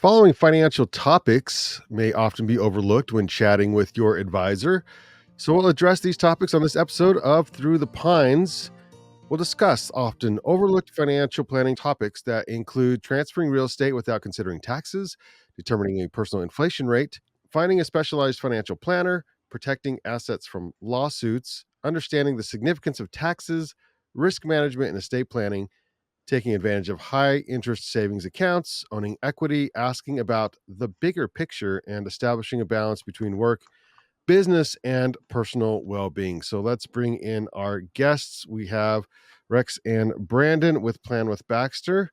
Following financial topics may often be overlooked when chatting with your advisor. So, we'll address these topics on this episode of Through the Pines. We'll discuss often overlooked financial planning topics that include transferring real estate without considering taxes, determining a personal inflation rate, finding a specialized financial planner, protecting assets from lawsuits, understanding the significance of taxes, risk management, and estate planning, taking advantage of high interest savings accounts, owning equity, asking about the bigger picture, and establishing a balance between work, business, and personal well being. So let's bring in our guests. We have Rex and Brandon with Plan with Baxter.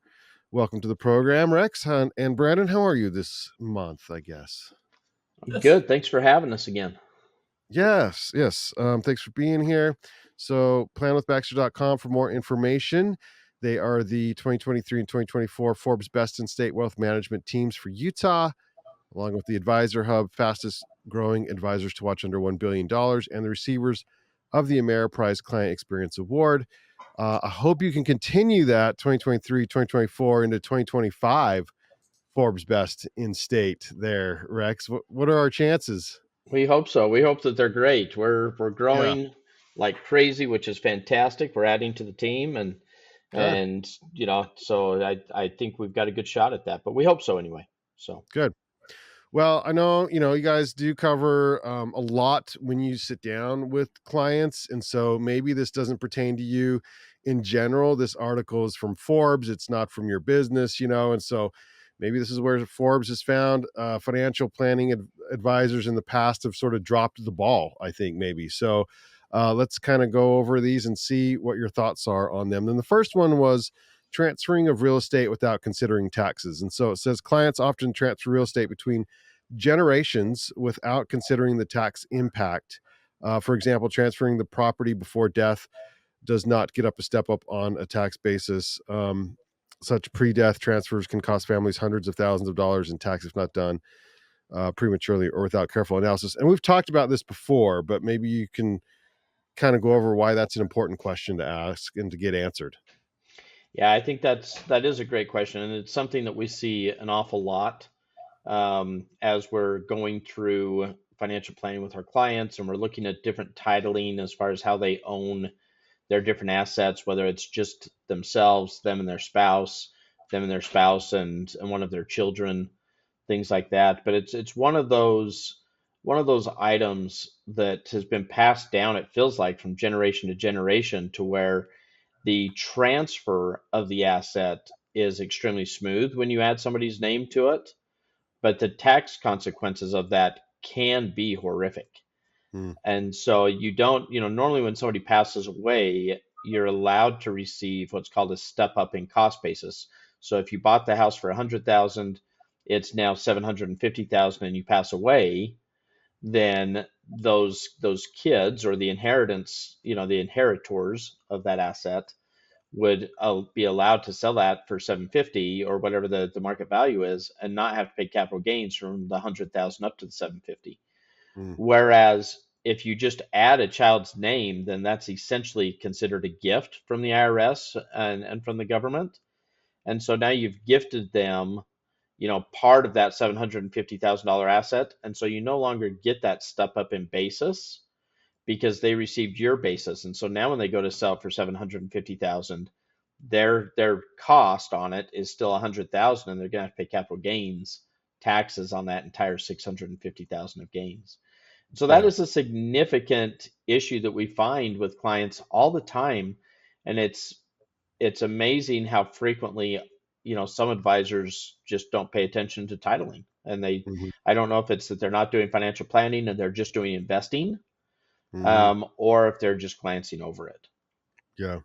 Welcome to the program, Rex. And Brandon, how are you this month, I guess? Good. Thanks for having us again. Yes. Thanks for being here. So, planwithbaxter.com for more information. They are the 2023 and 2024 Forbes Best in State Wealth Management Teams for Utah, along with the Advisor Hub, fastest growing advisors to watch under $1 billion, and the receivers of the Ameriprise Client Experience Award. I hope you can continue that 2023, 2024 into 2025 Forbes Best in State there, Rex. What are our chances? We hope so. We hope that they're great. We're Yeah, growing like crazy, which is fantastic. We're adding to the team and good. and so I think we've got a good shot at that. But we hope so anyway. So Good. Well, I know, you guys do cover a lot when you sit down with clients. And so maybe this doesn't pertain to you in general. This article is from Forbes, it's not from your business, And so maybe this is where Forbes has found financial planning advisors in the past have sort of dropped the ball, I think, maybe. So let's kind of go over these and see what your thoughts are on them. Then the first one was transferring of real estate without considering taxes. And so it says clients often transfer real estate between generations without considering the tax impact. For example, transferring the property before death does not get up a step up on a tax basis. Such pre-death transfers can cost families hundreds of thousands of dollars in tax if not done prematurely or without careful analysis. And we've talked about this before, but maybe you can kind of go over why that's an important question to ask and to get answered. yeah, I think that is a great question, and it's something that we see an awful lot as we're going through financial planning with our clients, and we're looking at different titling as far as how they own their different assets, whether it's just themselves, them and their spouse, and one of their children, things like that. But it's one of those items that has been passed down. It feels like from generation to generation, to where the transfer of the asset is extremely smooth when you add somebody's name to it, but the tax consequences of that can be horrific. Hmm. And so you don't, normally when somebody passes away, you're allowed to receive what's called a step up in cost basis. So if you bought the house for 100,000, it's now 750,000 and you pass away, then those kids or the inheritance, the inheritors of that asset would be allowed to sell that for 750 or whatever the market value is, and not have to pay capital gains from the 100,000 up to the 750. Hmm. Whereas if you just add a child's name, then that's essentially considered a gift from the IRS and from the government. And so now you've gifted them, part of that $750,000 asset. And so you no longer get that step up in basis because they received your basis. And so now when they go to sell for 750,000, their cost on it is still 100,000, and they're going to have to pay capital gains taxes on that entire 650,000 of gains. So that Yeah. is a significant issue that we find with clients all the time, and it's amazing how frequently, some advisors just don't pay attention to titling. And Hmm. I don't know if it's that they're not doing financial planning and they're just doing investing, Hmm. or if they're just glancing over it. Yeah.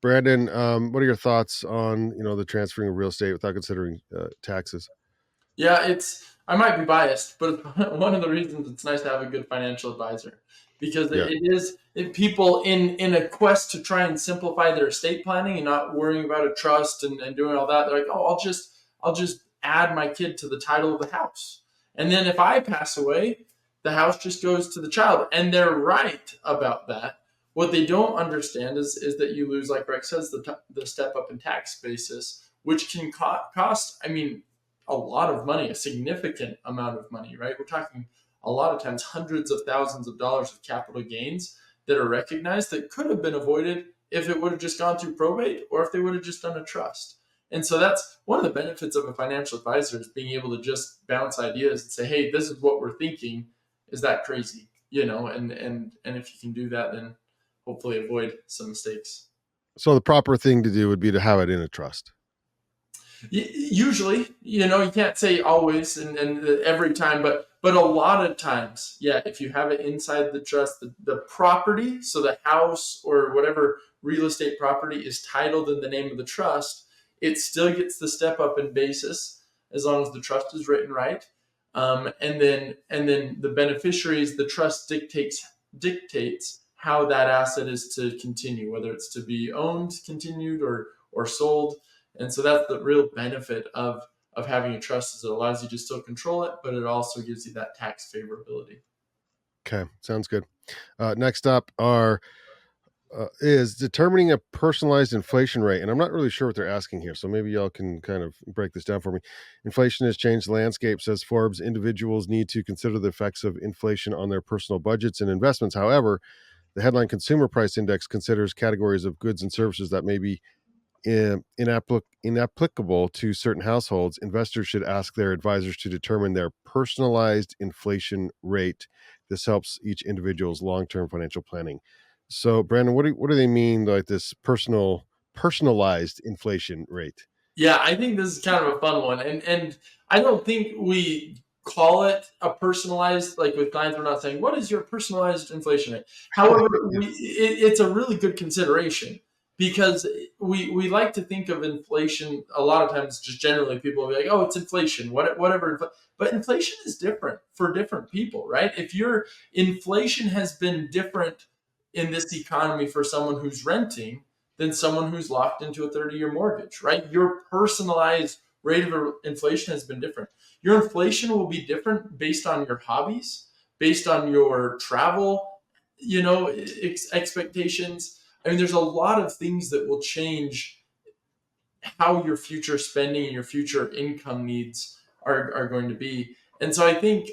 Brandon, what are your thoughts on the transferring of real estate without considering taxes? Yeah, I might be biased, but one of the reasons it's nice to have a good financial advisor, because Yeah. people in a quest to try and simplify their estate planning and not worrying about a trust and doing all that. They're like, oh, I'll just add my kid to the title of the house, and then if I pass away, the house just goes to the child, and they're right about that. What they don't understand is that you lose, like Rex says, the step up in tax basis, which can cost. I mean, a lot of money, a significant amount of money, right? We're talking a lot of times hundreds of thousands of dollars of capital gains that are recognized that could have been avoided if it would have just gone through probate or if they would have just done a trust. And so that's one of the benefits of a financial advisor, is being able to just bounce ideas and say, hey, this is what we're thinking. Is that crazy? And if you can do that, then hopefully avoid some mistakes. So the proper thing to do would be to have it in a trust. Usually, you can't say always and every time, but a lot of times, yeah, if you have it inside the trust, the property, so the house or whatever real estate property is titled in the name of the trust, it still gets the step up in basis as long as the trust is written right. And then the beneficiaries, the trust dictates how that asset is to continue, whether it's to be owned, continued, or sold. And so that's the real benefit of having a trust, is it allows you to still control it, but it also gives you that tax favorability. Okay, sounds good. Next up is determining a personalized inflation rate. And I'm not really sure what they're asking here, so maybe y'all can kind of break this down for me. Inflation has changed the landscape, says Forbes. Individuals need to consider the effects of inflation on their personal budgets and investments. However, the headline Consumer Price Index considers categories of goods and services that may be inapplicable to certain households. Investors should ask their advisors to determine their personalized inflation rate. This helps each individual's long-term financial planning. So, Brandon, what do they mean, like this personalized inflation rate? Yeah, I think this is kind of a fun one, and I don't think we call it a personalized, like with clients. We're not saying what is your personalized inflation rate. However, it's a really good consideration, because we like to think of inflation a lot of times. Just generally, people will be like, oh, it's inflation, whatever. But inflation is different for different people, right? If your inflation has been different in this economy for someone who's renting than someone who's locked into a 30-year mortgage, right? Your personalized rate of inflation has been different. Your inflation will be different based on your hobbies, based on your travel, expectations. I mean, there's a lot of things that will change how your future spending and your future income needs are going to be. And so I think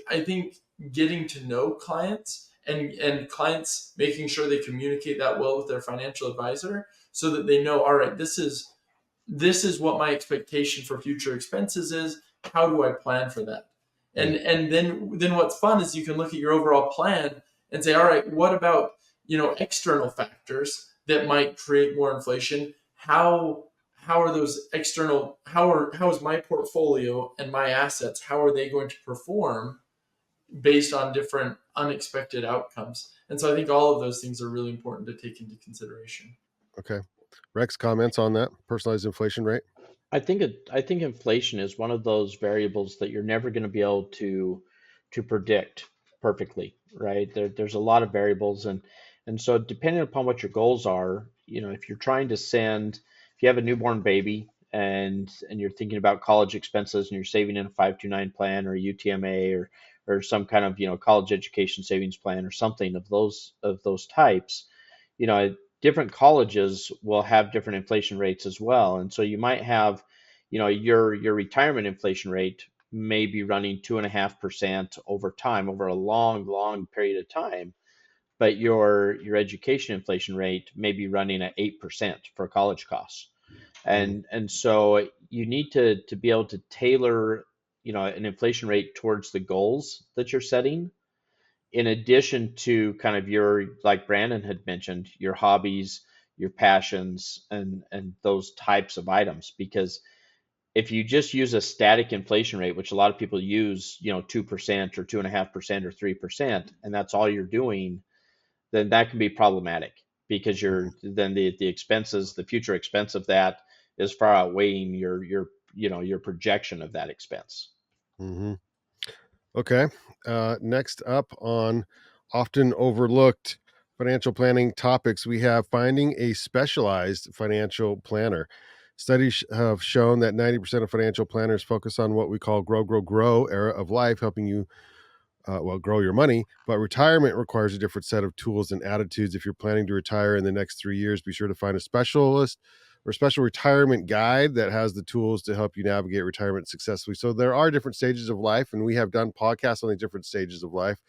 getting to know clients, and clients making sure they communicate that well with their financial advisor, so that they know, all right, this is what my expectation for future expenses is. How do I plan for that? And then what's fun is you can look at your overall plan and say, all right, what about external factors that might create more inflation? How are those external? How is my portfolio and my assets? How are they going to perform based on different unexpected outcomes? And so I think all of those things are really important to take into consideration. Okay. Rex, comments on that personalized inflation rate? I think inflation is one of those variables that you're never going to be able to predict perfectly, right? There's a lot of variables, and so depending upon what your goals are, if you're trying to if you have a newborn baby and you're thinking about college expenses and you're saving in a 529 plan or a UTMA or some kind of college education savings plan or something of those types, you know different colleges will have different inflation rates as well. And so you might have, your retirement inflation rate may be running 2.5% over time, over a long, long period of time, but your education inflation rate may be running at 8% for college costs. Mm, And so you need to be able to tailor, an inflation rate towards the goals that you're setting, in addition to kind of like Brandon had mentioned, your hobbies, your passions, and those types of items. Because if you just use a static inflation rate, which a lot of people use, 2% or 2.5% or 3%, and that's all you're doing, then that can be problematic, because mhm, then the expenses, the future expense of that is far outweighing your projection of that expense. mhm. Okay. Next up on often overlooked financial planning topics, we have finding a specialized financial planner. Studies have shown that 90% of financial planners focus on what we call grow, grow, grow era of life, helping you, grow your money. But retirement requires a different set of tools and attitudes. If you're planning to retire in the next 3 years, be sure to find a specialist or special retirement guide that has the tools to help you navigate retirement successfully. So there are different stages of life, and we have done podcasts on the different stages of life.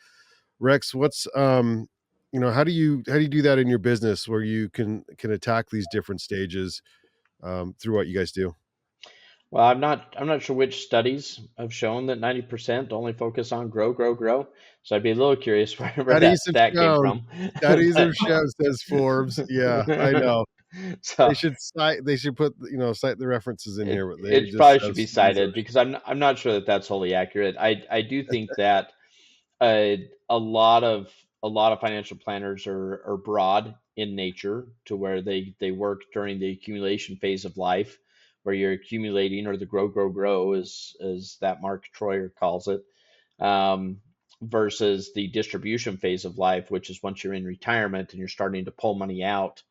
Rex, what's how do you do that in your business where you can attack these different stages through what you guys do? Well, I'm not sure which studies have shown that 90% only focus on grow, grow, grow. So I'd be a little curious where that Studies have stat came shown. from. Studies have But shown, says Forbes. Yeah, I know. They so should cite. They should put cite the references in here, but they it just probably should says be studies have cited because I'm not sure that that's wholly accurate. I do think that a lot of financial planners are broad in nature to where they work during the accumulation phase of life, where you're accumulating, or the grow, grow, grow, as that Mark Troyer calls it, um, versus the distribution phase of life, which is once you're in retirement and you're starting to pull money out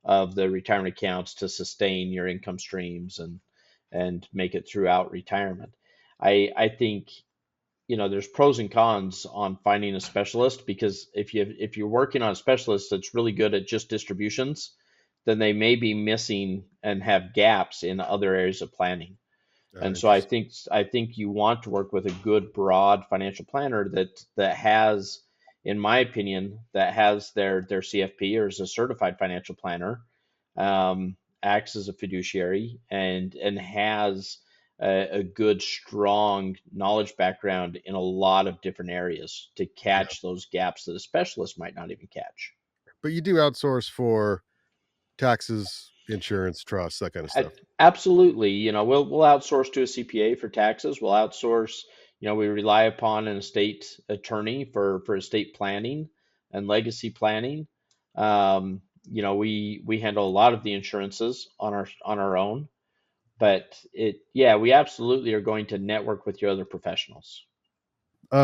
of the retirement accounts to sustain your income streams and make it throughout retirement. I think, there's pros and cons on finding a specialist, because if you're working on a specialist that's really good at just distributions, then they may be missing and have gaps in other areas of planning. And so I interesting. think I think you want to work with a good broad financial planner that has, in my opinion, that has their CFP or is a certified financial planner, acts as a fiduciary, and has a good strong knowledge background in a lot of different areas to Yeah, catch those gaps that a specialist might not even catch. but you do outsource for taxes, insurance, trusts, that kind of I, stuff. absolutely. We'll outsource to a CPA for taxes. We'll outsource. We rely upon an estate attorney for estate planning and legacy planning. We handle a lot of the insurances on our own, but yeah, we absolutely are going to network with your other professionals.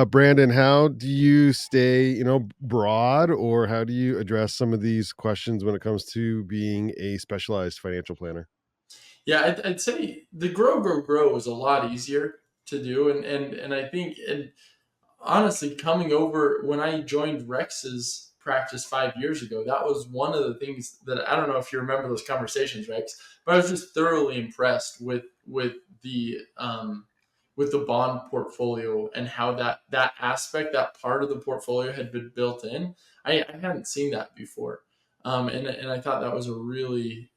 Brandon, how do you stay, broad, or how do you address some of these questions when it comes to being a specialized financial planner? Yeah, I'd say the grow, grow, grow is a lot easier to do, and I think, and honestly, coming over when I joined Rex's practice 5 years ago, that was one of the things that I don't know if you remember those conversations, Rex, but I was just thoroughly impressed with the bond portfolio and how that aspect, that part of the portfolio had been built in. I hadn't seen that before, and I thought that was a really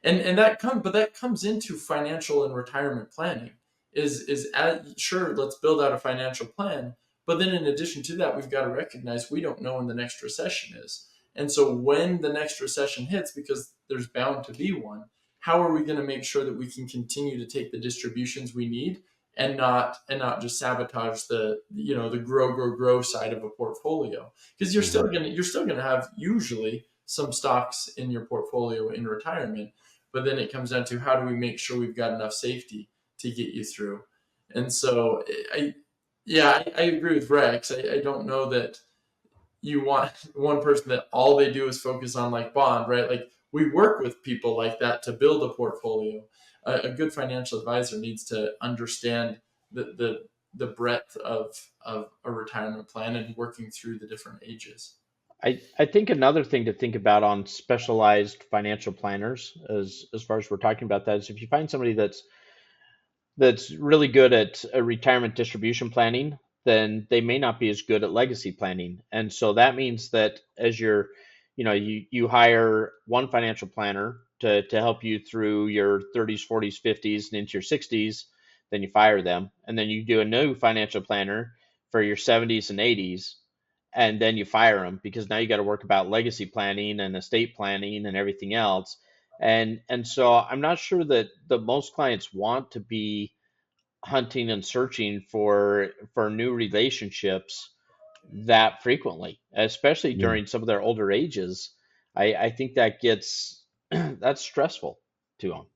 and that comes into financial and retirement planning. Sure, let's build out a financial plan, but then in addition to that, we've got to recognize we don't know when the next recession is. And so when the next recession hits, because there's bound to be one, how are we going to make sure that we can continue to take the distributions we need and not just sabotage the grow, grow, grow side of a portfolio? Because Mhm. you're still gonna have usually some stocks in your portfolio in retirement, but then it comes down to how do we make sure we've got enough safety to get you through. And so I agree with Rex. I don't know that you want one person that all they do is focus on like bond, right? Like we work with people like that to build a portfolio. A good financial advisor needs to understand the breadth of a retirement plan and working through the different ages. I think another thing to think about on specialized financial planners, as far as we're talking about that, is if you find somebody that's really good at retirement distribution planning, then they may not be as good at legacy planning. And so that means that as you hire one financial planner to help you through your 30s, 40s, 50s, and into your 60s, then you fire them. And then you do a new financial planner for your 70s and 80s, and then you fire them because now you got to work about legacy planning and estate planning and everything else. And so I'm not sure that the most clients want to be hunting and searching for new relationships that frequently, especially Yeah. during some of their older ages. I think that gets that's stressful to them.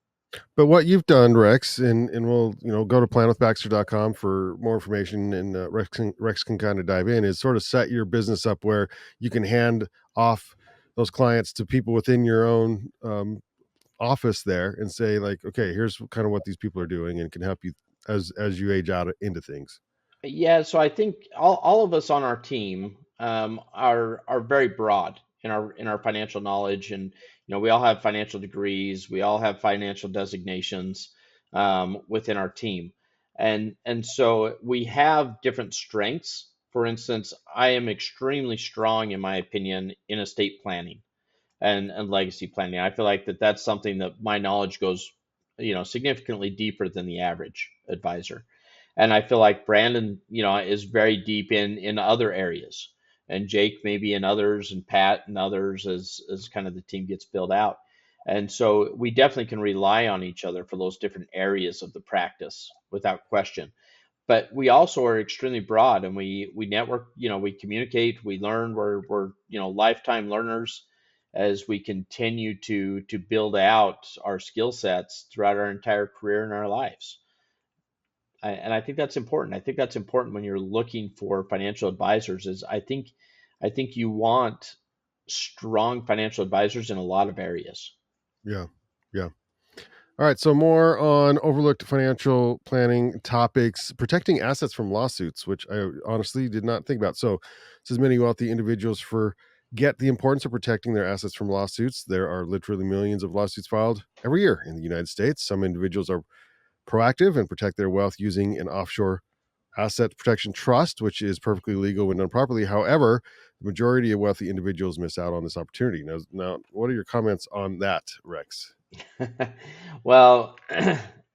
But what you've done, Rex, and we'll go to planwithbaxter.com for more information, and Rex can kind of dive in, is sort of set your business up where you can hand off those clients to people within your own office there and say, like, okay, here's kind of what these people are doing, and can help you as you age out into things. Yeah, so I think all of us on our team are very broad in our financial knowledge, and we all have financial degrees, we all have financial designations within our team, and so we have different strengths. For instance, I am extremely strong, in my opinion, in estate planning and legacy planning. I feel like that's something that my knowledge goes, significantly deeper than the average advisor. And I feel like Brandon, is very deep in other areas, and Jake maybe in others, and Pat and others as kind of the team gets built out. And so we definitely can rely on each other for those different areas of the practice without question. But we also are extremely broad, and we network, we communicate, we learn, we're lifetime learners as we continue to build out our skill sets throughout our entire career and our lives. And I think that's important. I think that's important when you're looking for financial advisors. I think you want strong financial advisors in a lot of areas. Yeah. Yeah. All right. So more on overlooked financial planning topics, protecting assets from lawsuits, which I honestly did not think about. So it says many wealthy individuals forget the importance of protecting their assets from lawsuits. There are literally millions of lawsuits filed every year in the United States. Some individuals are proactive and protect their wealth using an offshore asset protection trust, which is perfectly legal when done properly. However, the majority of wealthy individuals miss out on this opportunity. Now, what are your comments on that, Rex? Well,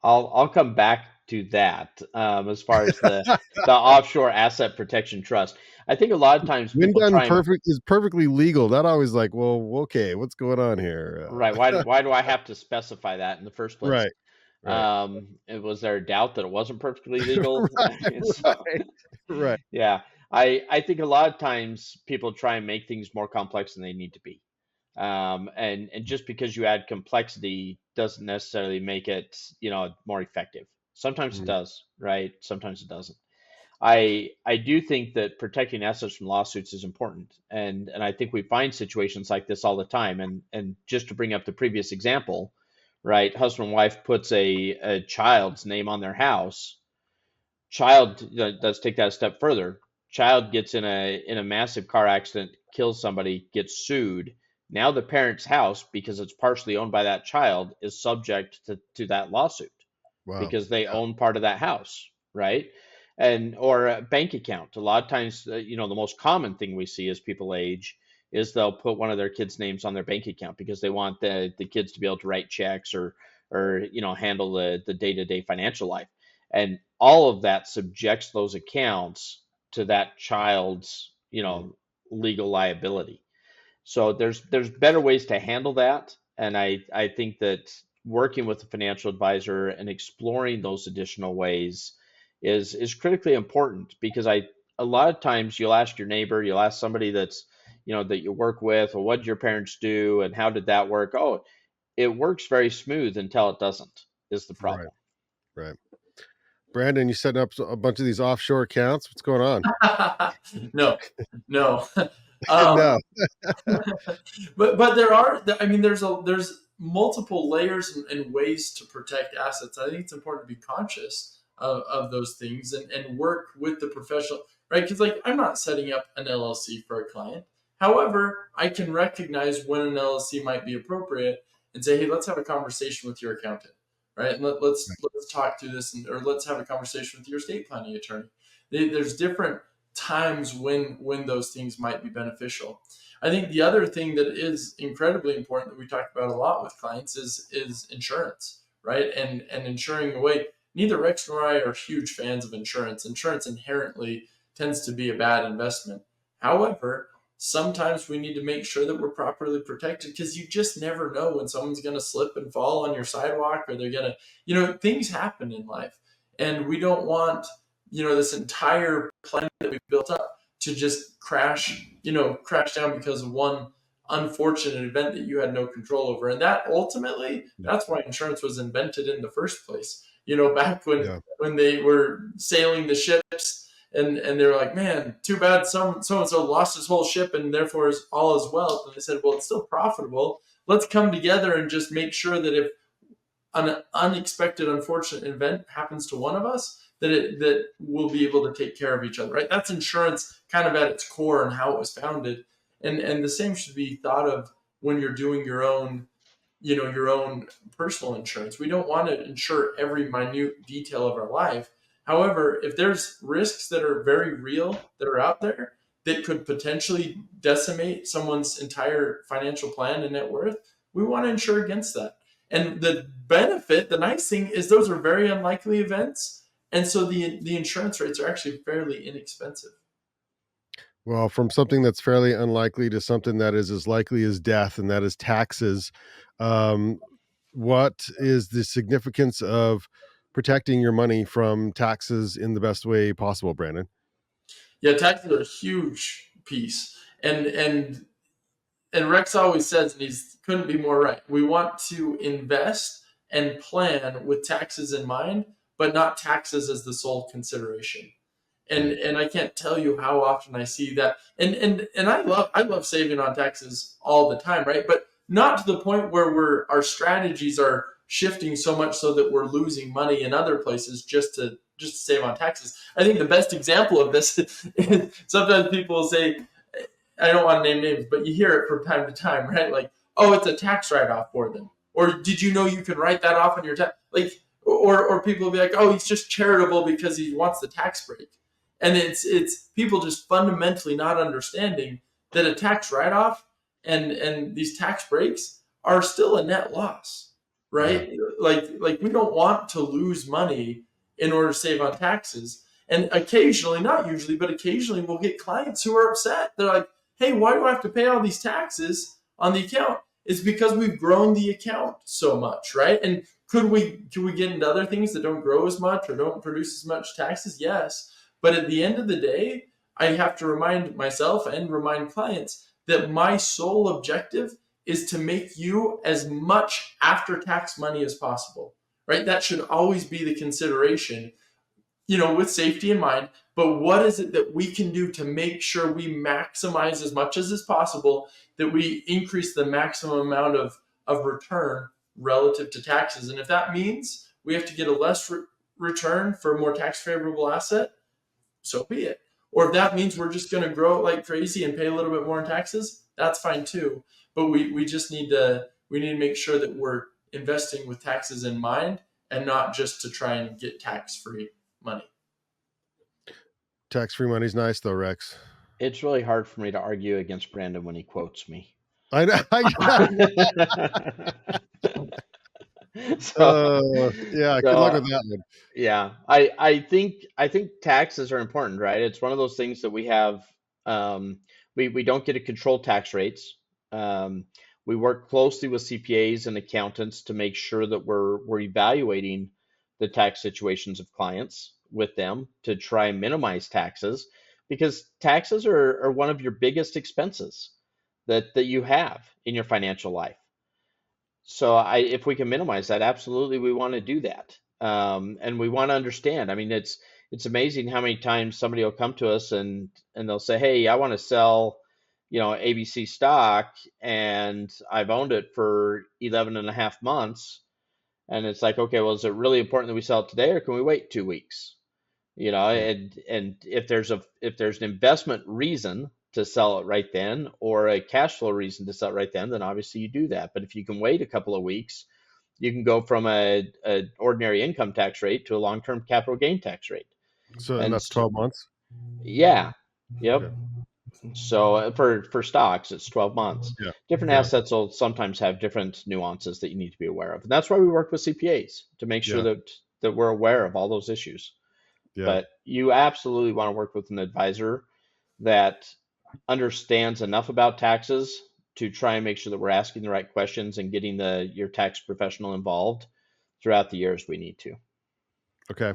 I'll come back to that, as far as the offshore asset protection trust. I think a lot of times When people done try and perfect is perfectly legal. That always like, well, okay, what's going on here? right. Why do I have to specify that in the first place? Right, right, Was there a doubt that it wasn't perfectly legal? right, So right, right. yeah, I think a lot of times people try and make things more complex than they need to be. And just because you add complexity doesn't necessarily make it, more effective. Sometimes it Mhm. does, right? Sometimes it doesn't. I do think that protecting assets from lawsuits is important, and I think we find situations like this all the time. And just to bring up the previous example, right? Husband and wife puts a child's name on their house. Child, let's take that a step further. Child gets in a massive car accident, kills somebody, gets sued. Now the parent's house, because it's partially owned by that child, is subject to that lawsuit Wow. because they Yeah. own part of that house, right? And or a bank account. A lot of times, the most common thing we see as people age is they'll put one of their kids' names on their bank account because they want the kids to be able to write checks or handle the day-to-day financial life. And all of that subjects those accounts to that child's, Mhm. legal liability. So there's better ways to handle that, and I think that working with a financial advisor and exploring those additional ways is critically important, because a lot of times you'll ask your neighbor, you'll ask somebody that's that you work with, or what did your parents do and how did that work? Oh, it works very smooth until it doesn't, is the Right, problem. right. Brandon, you setting up a bunch of these offshore accounts? What's going on? No, no. um, No. but there are, I mean, there's multiple layers and ways to protect assets. I think it's important to be conscious of those things and work with the professional, right? Because like I'm not setting up an LLC for a client. However, I can recognize when an LLC might be appropriate and say, hey, let's have a conversation with your accountant, right? And let's talk through this, or let's have a conversation with your estate planning attorney. There's different times when those things might be beneficial. I think the other thing that is incredibly important that we talk about a lot with clients is insurance, right? And insuring away. Neither Rex nor I are huge fans of insurance. Insurance inherently tends to be a bad investment. However, sometimes we need to make sure that we're properly protected, because you just never know when someone's going to slip and fall on your sidewalk, or they're going to, things happen in life. And we don't want, this entire plan that we've built up to just crash down because of one unfortunate event that you had no control over. And that ultimately, that's why insurance was invented in the first place. Back when Yeah. when they were sailing the ships, and they were like, man, too bad so and so lost his whole ship and therefore all his wealth. And they said, well, it's still profitable. Let's come together and just make sure that if an unexpected, unfortunate event happens to one of us, that we'll be able to take care of each other, right? That's insurance kind of at its core and how it was founded. And the same should be thought of when you're doing your own, your own personal insurance. We don't want to insure every minute detail of our life. However, if there's risks that are very real that are out there that could potentially decimate someone's entire financial plan and net worth, we want to insure against that. And the benefit, the nice thing is those are very unlikely events. And so the insurance rates are actually fairly inexpensive. Well, from something that's fairly unlikely to something that is as likely as death, and that is taxes. Um, what is the significance of protecting your money from taxes in the best way possible, Brandon? Yeah, taxes are a huge piece. And Rex always says, and he's couldn't be more right. We want to invest and plan with taxes in mind, but not taxes as the sole consideration. Mm. And I can't tell you how often I see that. And I love saving on taxes all the time, right? But not to the point where our strategies are shifting so much so that we're losing money in other places just to save on taxes. I think the best example of this is sometimes people will say, I don't want to name names, but you hear it from time to time, right? Like, oh, it's a tax write-off for them, or did you know you can write that off on your tax? Like, or people will be like, oh, he's just charitable because he wants the tax break, and it's people just fundamentally not understanding that a tax write-off and these tax breaks are still a net loss, Yeah. right? Like we don't want to lose money in order to save on taxes. And occasionally, not usually, but occasionally, we'll get clients who are upset. They're like, hey, why do I have to pay all these taxes on the account? It's because we've grown the account so much, right? And could we get into other things that don't grow as much or don't produce as much taxes? Yes. But at the end of the day, I have to remind myself and remind clients that my sole objective is to make you as much after tax money as possible, right? That should always be the consideration, with safety in mind. But what is it that we can do to make sure we maximize as much as is possible, that we increase the maximum amount of return relative to taxes? And if that means we have to get a less return for a more tax favorable asset, so be it. Or if that means we're just going to grow it like crazy and pay a little bit more in taxes, that's fine too. But we just need to make sure that we're investing with taxes in mind and not just to try and get tax free money. Tax-free money's nice though, Rex. It's really hard for me to argue against Brandon when he quotes me. I know. So, Yeah, good luck so with that one. yeah, I think taxes are important, right? It's one of those things that we have. We don't get to control tax rates. Um, we work closely with CPAs and accountants to make sure that we're evaluating the tax situations of clients with them to try and minimize taxes, because taxes are one of your biggest expenses that you have in your financial life. So if we can minimize that, absolutely, we want to do that. And we want to understand. I mean, it's amazing how many times somebody will come to us and they'll say, "Hey, I want to sell, ABC stock, and I've owned it for 11 and a half months." And it's like, okay, well, is it really important that we sell it today, or can we wait 2 weeks? Mm. And if there's an investment reason to sell it right then, or a cash flow reason to sell it right then obviously you do that. But if you can wait a couple of weeks, you can go from a ordinary income tax rate to a long-term capital gain tax rate. So, and And that's 12 months? yeah, yep. Okay. So for stocks, it's 12 months. Yeah. Different Yeah. assets will sometimes have different nuances that you need to be aware of. And that's why we work with CPAs, to make sure Yeah. that we're aware of all those issues. Yeah. But you absolutely want to work with an advisor that understands enough about taxes to try and make sure that we're asking the right questions and getting your tax professional involved throughout the year as we need to. Okay.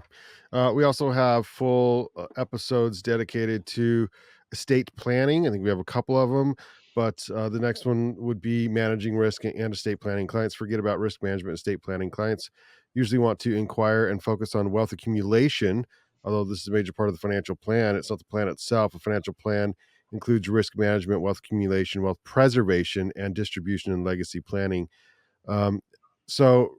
We also have full episodes dedicated to estate planning. I think we have a couple of them, but the next one would be managing risk and estate planning. Clients forget about risk management, estate planning. Clients usually want to inquire and focus on wealth accumulation, although this is a major part of the financial plan. It's not the plan itself. A financial plan includes risk management, wealth accumulation, wealth preservation, and distribution and legacy planning. Um, so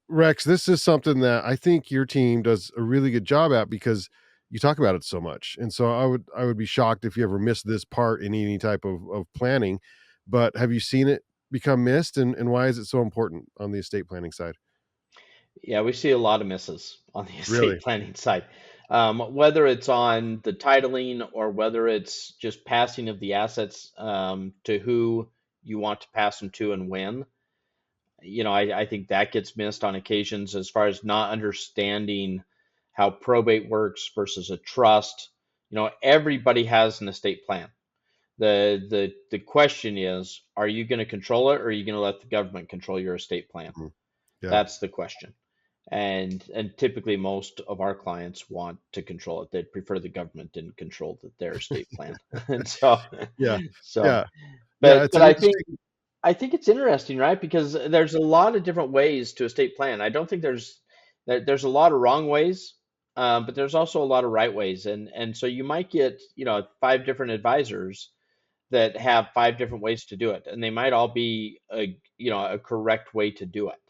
Rex, this is something that I think your team does a really good job at, because you talk about it so much. And so I would be shocked if you ever missed this part in any type of planning. But have you seen it become missed, and why is it so important on the estate planning side? Yeah, we see a lot of misses on the Really? estate planning side. Whether it's on the titling or whether it's just passing of the assets to who you want to pass them to and when. I think that gets missed on occasions as far as not understanding how probate works versus a trust. Everybody has an estate plan. The question is, are you going to control it, or are you going to let the government control your estate plan? Mhm. Yeah. That's the question. And typically most of our clients want to control it. They'd prefer the government didn't control their estate plan. And so Yeah. so Yeah. Yeah, but it's but an I think interesting. I think it's interesting, right? Because there's a lot of different ways to estate plan. I don't think there's a lot of wrong ways, but there's also a lot of right ways. And so you might get, five different advisors that have five different ways to do it, and they might all be a correct way to do it.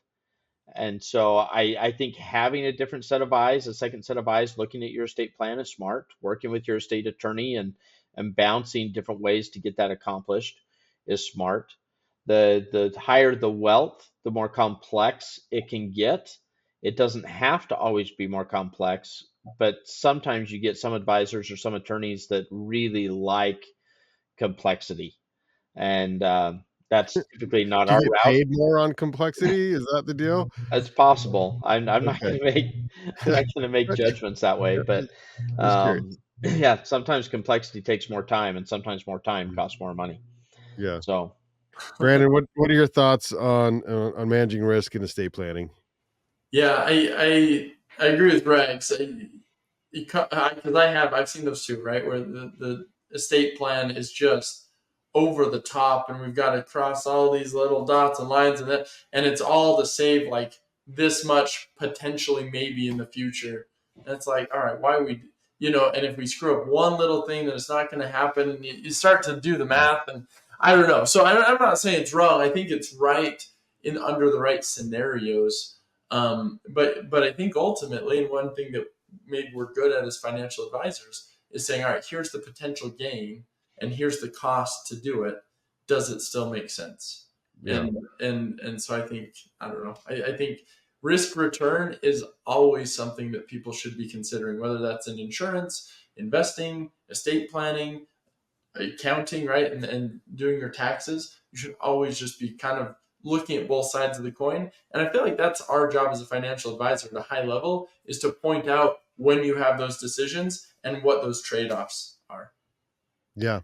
And so I think having a different set of eyes, a second set of eyes looking at your estate plan is smart. Working with your estate attorney and bouncing different ways to get that accomplished is smart. The higher the wealth, the more complex it can get. It doesn't have to always be more complex, but sometimes you get some advisors or some attorneys that really like complexity, and that's typically not Do you our get route. paid more on complexity? Is that the deal? It's possible. I'm not Okay. gonna make I'm not gonna make Okay. judgments that way, but Just curious. yeah, sometimes complexity takes more time, and sometimes more time Mhm. costs more money. Yeah. So Brandon, what are your thoughts on managing risk in estate planning? Yeah, I agree with Rex. Because I've seen those two, right, where the estate plan is just over the top, and we've got to cross all these little dots and lines, and it's all to save like this much potentially maybe in the future. And it's like, all right, why are we, and if we screw up one little thing, then it's not going to happen, and you start to do the Yeah. math, and I don't know. So I'm not saying it's wrong. I think it's right in under the right scenarios. But I think ultimately, and one thing that maybe we're good at as financial advisors is saying, all right, here's the potential gain and here's the cost to do it. Does it still make sense? Yeah. And so I think, I don't know. I think risk return is always something that people should be considering, whether that's in insurance, investing, estate planning, accounting, right, and doing your taxes. You should always just be kind of looking at both sides of the coin. And I feel like that's our job as a financial advisor at a high level, is to point out when you have those decisions and what those trade-offs are. Yeah.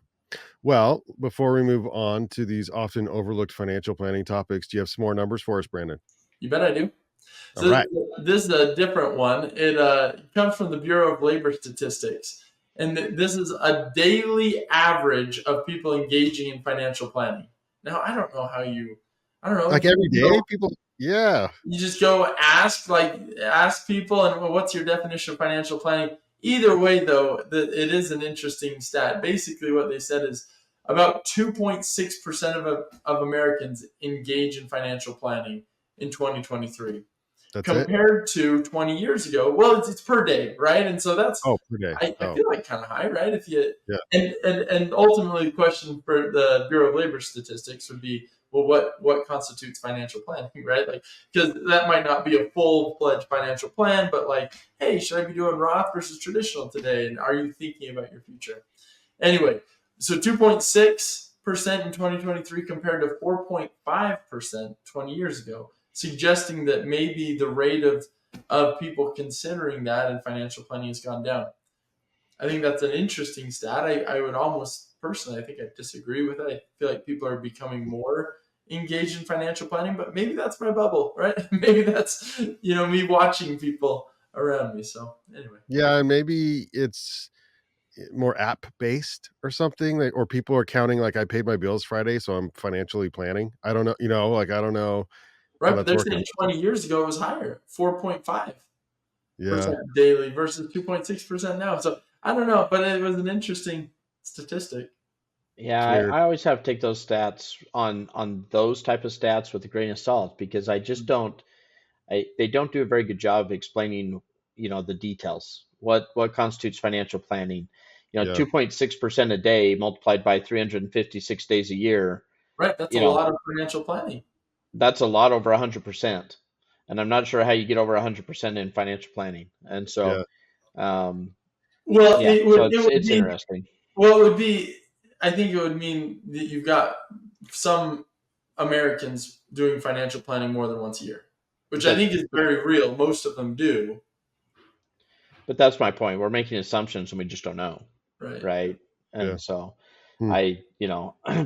Well, before we move on to these often overlooked financial planning topics, do you have some more numbers for us, Brandon? You bet I do. All So right. this is a different one. It comes from the Bureau of Labor Statistics. And this is a daily average of people engaging in financial planning. Now, I don't know, Like every day, people. Yeah. you just go ask people, and well, what's your definition of financial planning? Either way, though, it is an interesting stat. Basically, what they said is about 2.6% of Americans engage in financial planning in 2023, That's it. compared to 20 years ago. Well, it's per day, right? And so that's, Oh, per day. I Oh, feel like, kind of high, right? If you yeah. and ultimately, the question for the Bureau of Labor Statistics would be, well, what constitutes financial planning, right? Like, because that might not be a full-fledged financial plan, but like, hey, should I be doing Roth versus traditional today? And are you thinking about your future? Anyway, so 2.6% in 2023 compared to 4.5% 20 years ago, suggesting that maybe the rate of people considering that in financial planning has gone down. I think that's an interesting stat. I would almost personally, I think I disagree with it. I feel like people are becoming more engaged in financial planning, but maybe that's my bubble, right? Maybe that's, me watching people around me. So anyway. Yeah, and maybe it's more app based or something, like, or people are counting like I paid my bills Friday, so I'm financially planning. I don't know, like I don't know how Right, but that's they're working. saying 20 years ago it was higher, 4.5% Yeah, daily versus 2.6% now. So I don't know, but it was an interesting statistic. yeah, it's I, weird. I always have to take those stats on those type of stats with a grain of salt, because I just don't they don't do a very good job of explaining the details. What constitutes financial planning? Yeah. 2.6% a day multiplied by 356 days a year. Right. That's a You know, lot of financial planning. that's a lot over 100%. And I'm not sure how you get over 100% in financial planning. And so, Yeah. um, Well, yeah, so it would it's mean, interesting. well, it would be, I think it would mean that you've got some Americans doing financial planning more than once a year, which I But think is very real. Most of them do. but that's my point. We're making assumptions and we just don't know, Right. right? Yeah. And so Hmm.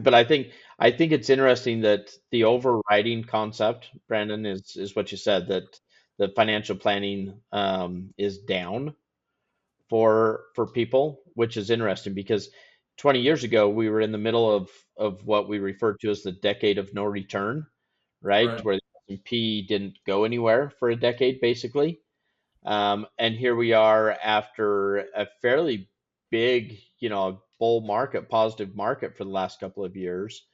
but I think it's interesting that the overriding concept, Brandon, is what you said, that the financial planning is down for people, which is interesting because 20 years ago we were in the middle of what we referred to as the decade of no return, right? Right. Where the S&P didn't go anywhere for a decade, basically. And here we are after a fairly big, bull market, positive market for the last couple of years.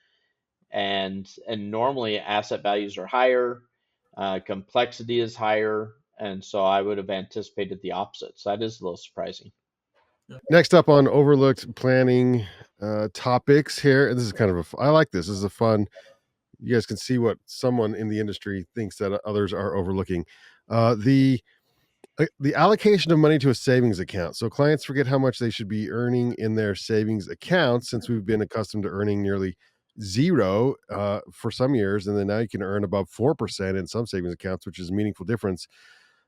And normally asset values are higher, complexity is higher, and so I would have anticipated the opposite. So that is a little surprising. Yeah. Next up on overlooked planning topics here. This is kind of I like this. This is a fun. You guys can see what someone in the industry thinks that others are overlooking. The allocation of money to a savings account. So clients forget how much they should be earning in their savings accounts since we've been accustomed to earning nearly zero for some years, and then now you can earn above 4% in some savings accounts, which is a meaningful difference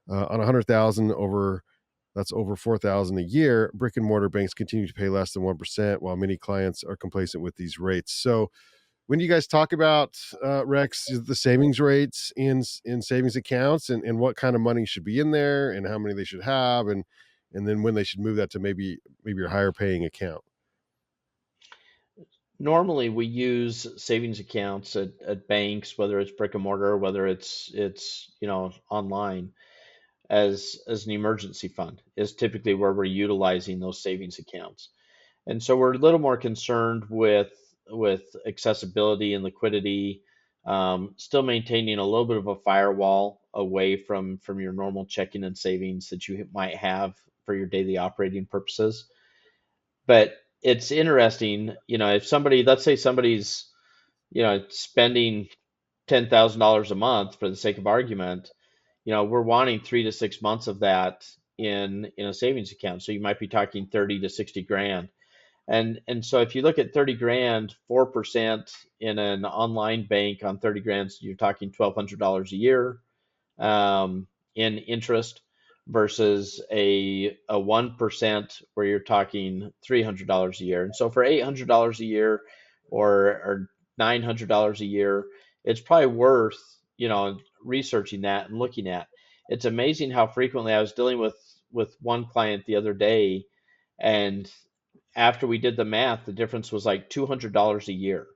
on 100,000 over. That's over 4,000 a year. Brick and mortar banks continue to pay less than 1%, while many clients are complacent with these rates. So when you guys talk about Rex, the savings rates in savings accounts and what kind of money should be in there and how many they should have and then when they should move that to maybe your higher paying account. Normally, we use savings accounts at banks, whether it's brick and mortar, whether it's online, as an emergency fund is typically where we're utilizing those savings accounts. And so we're a little more concerned with accessibility and liquidity, still maintaining a little bit of a firewall away from your normal checking and savings that you might have for your daily operating purposes. But it's interesting, if somebody, let's say somebody's, spending $10,000 a month for the sake of argument, we're wanting 3 to 6 months of that in a savings account. So you might be talking 30 to 60 grand. And so if you look at 30 grand, 4% in an online bank on 30 grand, you're talking $1,200 a year in interest versus a 1% where you're talking $300 a year. And so for $800 a year or $900 a year, it's probably worth, researching that and looking at. It's amazing how frequently I was dealing with one client the other day, and after we did the math, the difference was like $200 a year.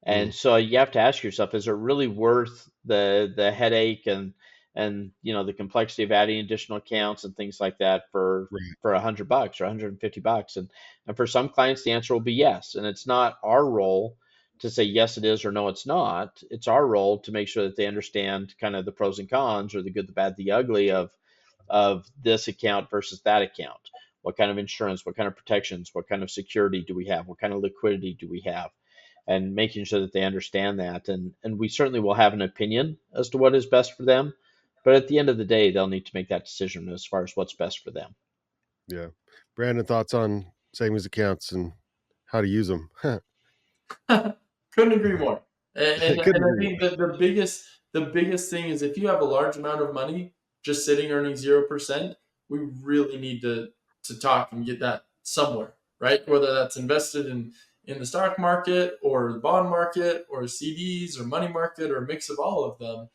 Mm, And so you have to ask yourself, is it really worth the headache and the complexity of adding additional accounts and things like that right. for $100 or $150? And for some clients, the answer will be yes. And it's not our role to say yes it is or no it's not. It's our role to make sure that they understand kind of the pros and cons or the good, the bad, the ugly of this account versus that account. What kind of insurance, what kind of protections, what kind of security do we have? What kind of liquidity do we have? And making sure that they understand that. And we certainly will have an opinion as to what is best for them. But at the end of the day, they'll need to make that decision as far as what's best for them. Yeah. Brandon, thoughts on savings accounts and how to use them? Couldn't agree more. And Couldn't I agree think more. that the biggest thing is if you have a large amount of money just sitting earning 0%, we really need to talk and get that somewhere, right? Whether that's invested in the stock market or the bond market or CDs or money market or a mix of all of them.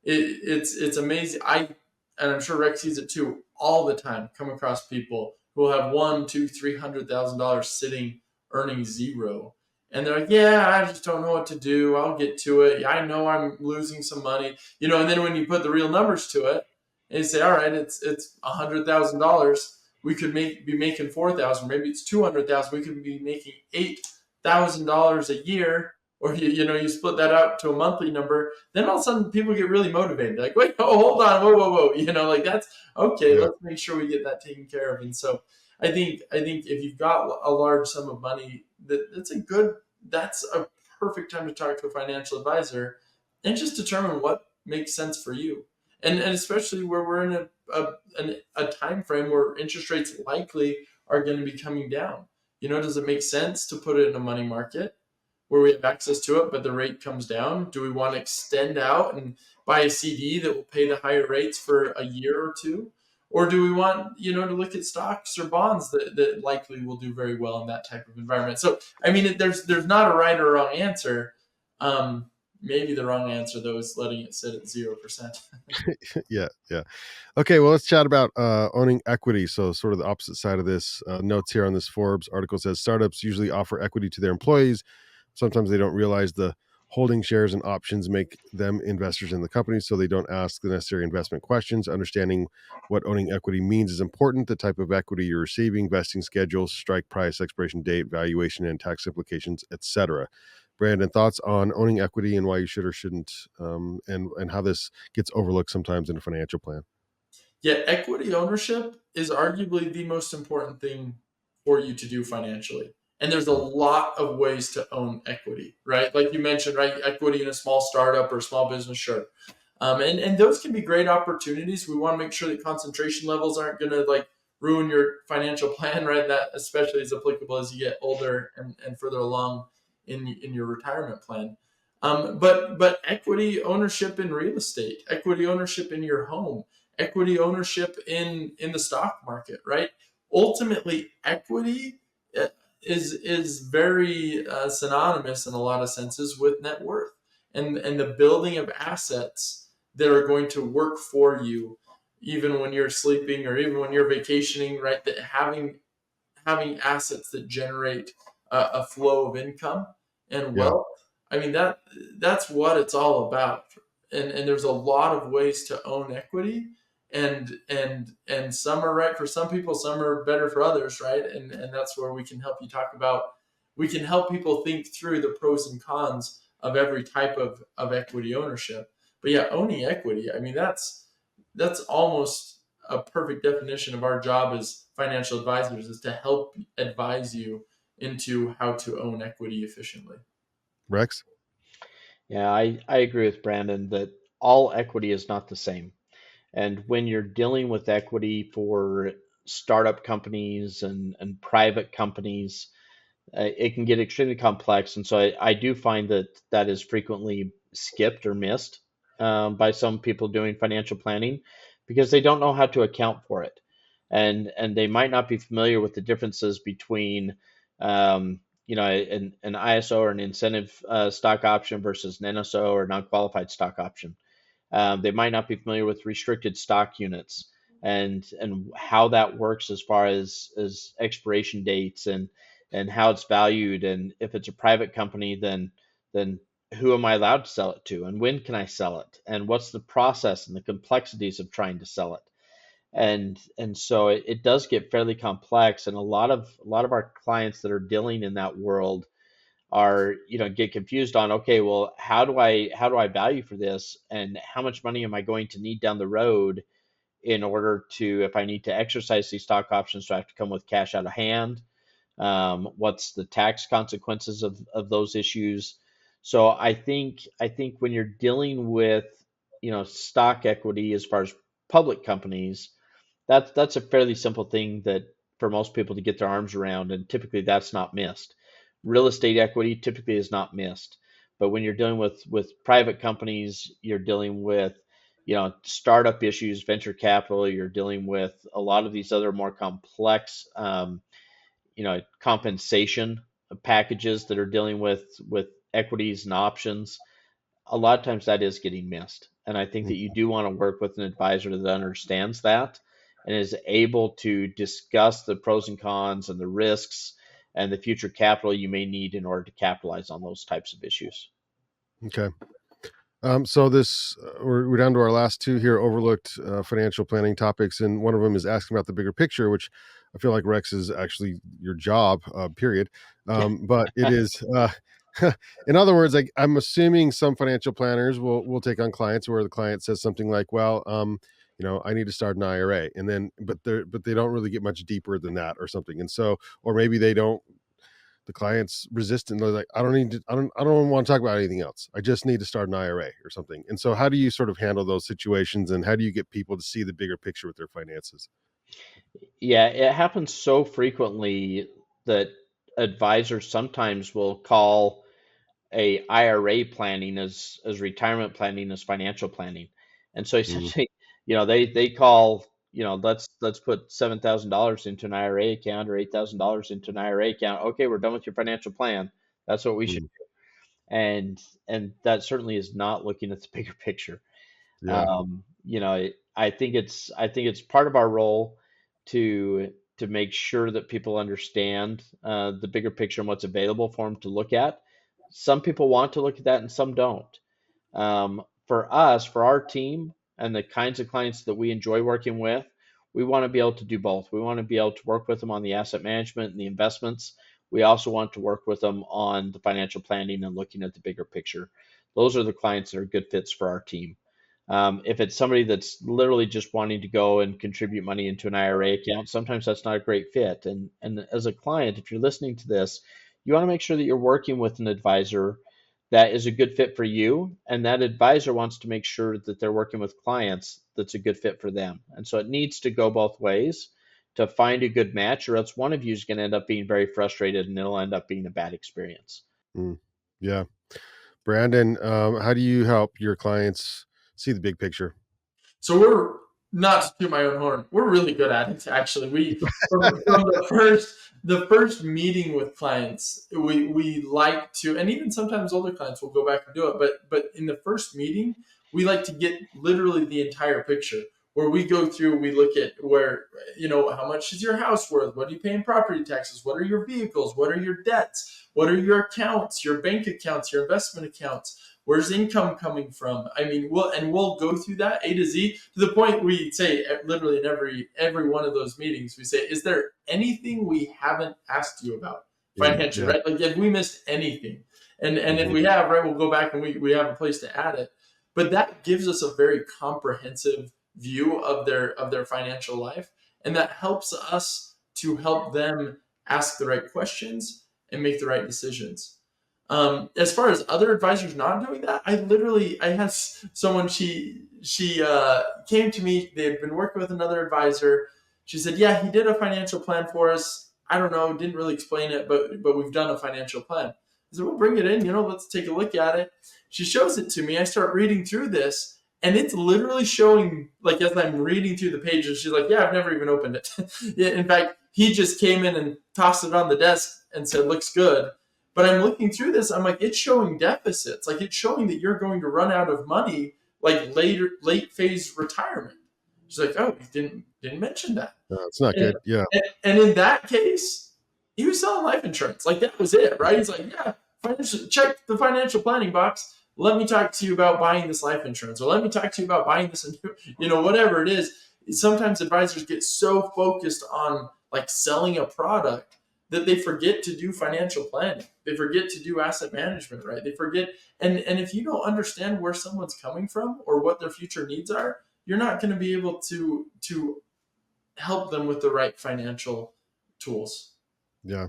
It's amazing. And I'm sure Rex sees it too all the time. Come across people who will have one, two, $300,000 sitting earning zero, and they're like, "Yeah, I just don't know what to do. I'll get to it. Yeah, I know I'm losing some money, And then when you put the real numbers to it, and you say, "All right, it's $100,000. We could be making 4,000. Maybe it's 200,000. We could be making $8,000 a year." or you split that out to a monthly number, then all of a sudden people get really motivated. Like, wait, oh, hold on, whoa, like that's okay. Yeah. Let's make sure we get that taken care of. And so I think if you've got a large sum of money, that's a perfect time to talk to a financial advisor and just determine what makes sense for you. And especially where we're in a time frame where interest rates likely are going to be coming down. Does it make sense to put it in a money market where we have access to it, but the rate comes down? Do we want to extend out and buy a CD that will pay the higher rates for a year or two? Or do we want, to look at stocks or bonds that likely will do very well in that type of environment? So, I mean, there's not a right or wrong answer. Maybe the wrong answer, though, is letting it sit at 0%. Yeah. Yeah. Okay, well, let's chat about owning equity. So, sort of the opposite side of this. Notes here on this Forbes article says startups usually offer equity to their employees. Sometimes they don't realize the holding shares and options make them investors in the company, so they don't ask the necessary investment questions. Understanding what owning equity means is important. The type of equity you're receiving, vesting schedules, strike price, expiration date, valuation, and tax implications, etc. Brandon, thoughts on owning equity and why you should or shouldn't, and how this gets overlooked sometimes in a financial plan. Yeah, equity ownership is arguably the most important thing for you to do financially. And there's a lot of ways to own equity, right? Like you mentioned, right? Equity in a small startup or small business, sure. And those can be great opportunities. We want to make sure that concentration levels aren't going to like ruin your financial plan, right? That especially is applicable as you get older and further along in your retirement plan. But equity ownership in real estate, equity ownership in your home, equity ownership in the stock market, right? Ultimately, equity uh, is very synonymous in a lot of senses with net worth and the building of assets that are going to work for you even when you're sleeping or even when you're vacationing, right? That having assets that generate a flow of income and Yeah. wealth. I mean that's what it's all about. And there's a lot of ways to own equity, and some are right for some people, some are better for others, right? And that's where we can help people think through the pros and cons of every type of equity ownership. But yeah, owning equity, I mean that's almost a perfect definition of our job as financial advisors, is to help advise you into how to own equity efficiently. Rex? Yeah, I agree with Brandon that all equity is not the same. And when you're dealing with equity for startup companies and private companies, it can get extremely complex. And so I do find that that is frequently skipped or missed by some people doing financial planning because they don't know how to account for it. And they might not be familiar with the differences between an ISO or an incentive stock option versus an NSO or non-qualified stock option. They might not be familiar with restricted stock units and how that works as far as expiration dates and how it's valued. And if it's a private company, then who am I allowed to sell it to, and when can I sell it, and what's the process and the complexities of trying to sell it. And so it does get fairly complex, and a lot of our clients that are dealing in that world are get confused on, okay, well, how do I value for this, and how much money am I going to need down the road in order to, if I need to exercise these stock options, do I have to come with cash out of hand? What's the tax consequences of those issues? So I think when you're dealing with stock equity as far as public companies, that's a fairly simple thing that for most people to get their arms around, and typically that's not missed. Real estate equity typically is not missed, but when you're dealing with private companies, you're dealing with startup issues, venture capital. You're dealing with a lot of these other more complex compensation packages that are dealing with equities and options. A lot of times that is getting missed. And I think that you do want to work with an advisor that understands that and is able to discuss the pros and cons and the risks and the future capital you may need in order to capitalize on those types of issues. Okay. So this we're down to our last two here, overlooked financial planning topics, and one of them is asking about the bigger picture, which I feel like Rex is actually your job, period. But it is In other words, like, I'm assuming some financial planners will take on clients where the client says something like, "Well, I need to start an IRA," and then but they don't really get much deeper than that or something, and so, or maybe they don't. The client's resistant. They're like, "I don't need to. I don't want to talk about anything else. I just need to start an IRA or something." And so, how do you sort of handle those situations, and how do you get people to see the bigger picture with their finances? Yeah, it happens so frequently that advisors sometimes will call a IRA planning as retirement planning as financial planning. And so Mm, essentially, they call, let's put $7,000 into an IRA account or $8,000 into an IRA account. Okay, we're done with your financial plan. That's what we should. mm, And that certainly is not looking at the bigger picture. yeah. I think it's part of our role to make sure that people understand the bigger picture and what's available for them to look at. Some people want to look at that, and some don't. For us, for our team, and the kinds of clients that we enjoy working with, we want to be able to do both. We want to be able to work with them on the asset management and the investments. We also want to work with them on the financial planning and looking at the bigger picture. Those are the clients that are good fits for our team. If it's somebody that's literally just wanting to go and contribute money into an IRA account, sometimes that's not a great fit. And as a client, if you're listening to this, you want to make sure that you're working with an advisor that is a good fit for you, and that advisor wants to make sure that they're working with clients that's a good fit for them. And so it needs to go both ways to find a good match, or else one of you is going to end up being very frustrated and it'll end up being a bad experience. Mm, yeah. Brandon, how do you help your clients see the big picture? So we're not to toot my own horn. We're really good at it. Actually, we from the first meeting with clients, we like to, and even sometimes older clients will go back and do it. But in the first meeting, we like to get literally the entire picture. Where we go through, we look at where, how much is your house worth? What do you pay in property taxes? What are your vehicles? What are your debts? What are your accounts, your bank accounts, your investment accounts? Where's income coming from? I mean, we'll go through that A to Z to the point we say, literally in every one of those meetings, we say, is there anything we haven't asked you about financially, Yeah. right? Like, have we missed anything? And if Mhm. we have, right, we'll go back and we have a place to add it. But that gives us a very comprehensive view of their financial life, and that helps us to help them ask the right questions and make the right decisions. As far as other advisors not doing that, I had someone, she came to me. They had been working with another advisor. She said, "Yeah, he did a financial plan for us. I don't know, didn't really explain it, but we've done a financial plan." I said, "Well, bring it in. Let's take a look at it." She shows it to me. I start reading through this, and it's literally showing, like, as I'm reading through the pages. She's like, "Yeah, I've never even opened it." Yeah, in fact, he just came in and tossed it on the desk and said, "Looks good." But I'm looking through this, I'm like, it's showing deficits. Like, it's showing that you're going to run out of money, like late phase retirement. She's like, "Oh, you didn't mention that." It's not And, good. Yeah. and in that case, he was selling life insurance. Like, that was it, right? He's like, "Yeah, check the financial planning box. Let me talk to you about buying this life insurance, or let me talk to you about buying this, whatever it is." Sometimes advisors get so focused on, like, selling a product that they forget to do financial planning. They forget to do asset management, right? They forget, and if you don't understand where someone's coming from or what their future needs are, you're not going to be able to help them with the right financial tools. Yeah.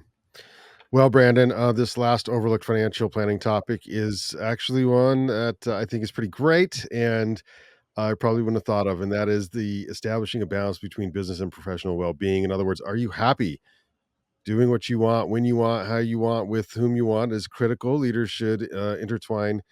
Well, Brandon, this last overlooked financial planning topic is actually one that I think is pretty great, and I probably wouldn't have thought of, and that is the establishing a balance between business and professional well-being. In other words, are you happy doing what you want, when you want, how you want, with whom you want is critical. Leaders should intertwine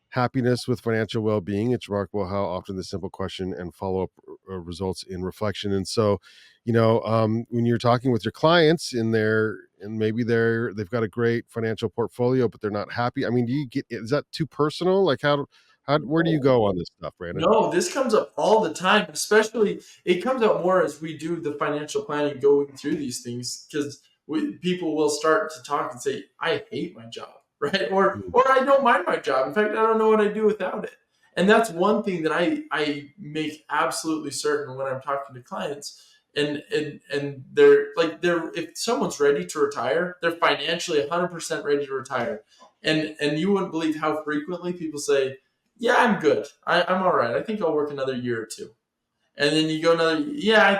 happiness with financial well-being. It's remarkable how often the simple question and follow-up results in reflection. And so, when you're talking with your clients and maybe they've got a great financial portfolio, but they're not happy. I mean, is that too personal? Like, where do you go on this stuff, Brandon? No, this comes up all the time. Especially, it comes up more as we do the financial planning, going through these things, because people will start to talk and say, "I hate my job," right? Mm, Or "I don't mind my job. In fact, I don't know what I do without it." And that's one thing that I make absolutely certain when I'm talking to clients. And they're like, if someone's ready to retire, they're financially 100% ready to retire. And you wouldn't believe how frequently people say, "Yeah, I'm good. I'm all right. I think I'll work another year or two." And then you go another, yeah,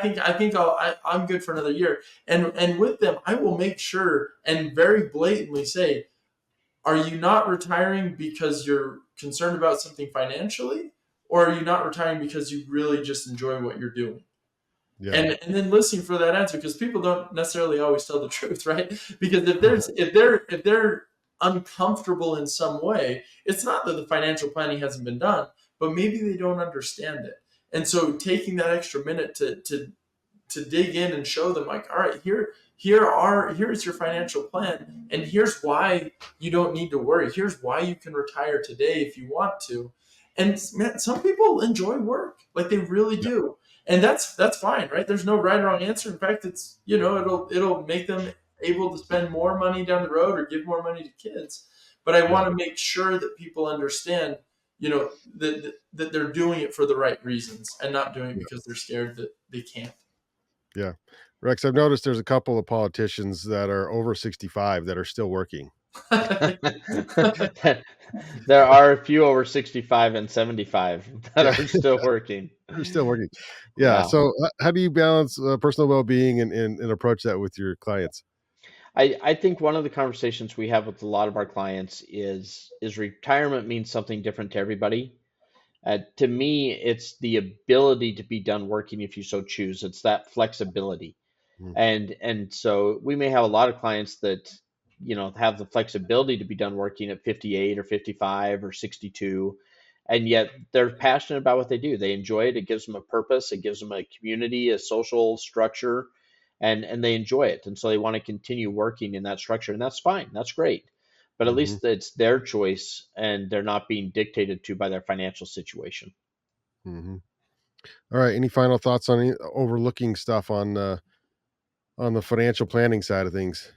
I'm good for another year. And with them, I will make sure and very blatantly say, are you not retiring because you're concerned about something financially, or are you not retiring because you really just enjoy what you're doing? Yeah. And then listening for that answer, because people don't necessarily always tell the truth, right? Because if they're uncomfortable in some way, it's not that the financial planning hasn't been done, but maybe they don't understand it. And so taking that extra minute to dig in and show them, like, all right, here's your financial plan, and here's why you don't need to worry. Here's why you can retire today if you want to. And man, some people enjoy work, like they really Yeah. do, and that's fine, right? There's no right or wrong answer. In fact, it's, it'll make them able to spend more money down the road or give more money to kids. But I Yeah. want to make sure that people understand, that they're doing it for the right reasons and not doing it Yeah. because they're scared that they can't. Yeah. Rex, I've noticed there's a couple of politicians that are over 65 that are still working. There are a few over 65 and 75 that Yeah. are still working. They're still working. Yeah. Yeah. So how do you balance personal well-being and approach that with your clients? I think one of the conversations we have with a lot of our clients is retirement means something different to everybody. To me, it's the ability to be done working if you so choose. It's that flexibility. Mhm. And so we may have a lot of clients that, have the flexibility to be done working at 58 or 55 or 62, and yet they're passionate about what they do. They enjoy it. It gives them a purpose. It gives them a community, a social structure, and they enjoy it. And so they want to continue working in that structure, and that's fine. That's great. But at Mhm. least it's their choice, and they're not being dictated to by their financial situation. Mhm. All right. Any final thoughts on overlooking stuff on the financial planning side of things?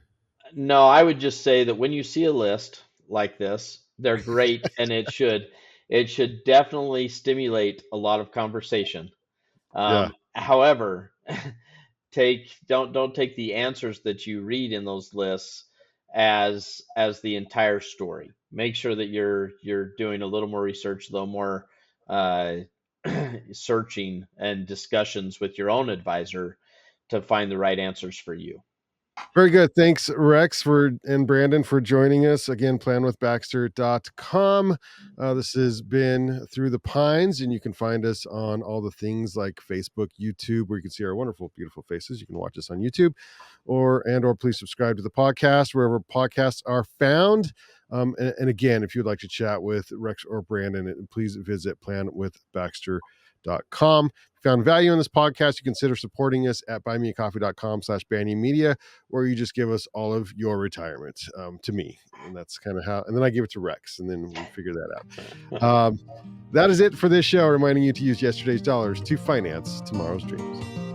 No, I would just say that when you see a list like this, they're great, and it should definitely stimulate a lot of conversation. Yeah. However, don't take the answers that you read in those lists as the entire story. Make sure that you're doing a little more research, a little more uh, searching and discussions with your own advisor to find the right answers for you. Very good. Thanks, Rex, and Brandon for joining us. Again, planwithbaxter.com. This has been Through the Pines, and you can find us on all the things like Facebook, YouTube, where you can see our wonderful, beautiful faces. You can watch us on YouTube, or please subscribe to the podcast wherever podcasts are found. And again, if you'd like to chat with Rex or Brandon, please visit planwithbaxter.com. If you found value in this podcast, you consider supporting us at buymeacoffee.com/bannymedia, or you just give us all of your retirement to me. And that's kind of how, and then I give it to Rex, and then we figure that out. That is it for this show, reminding you to use yesterday's dollars to finance tomorrow's dreams.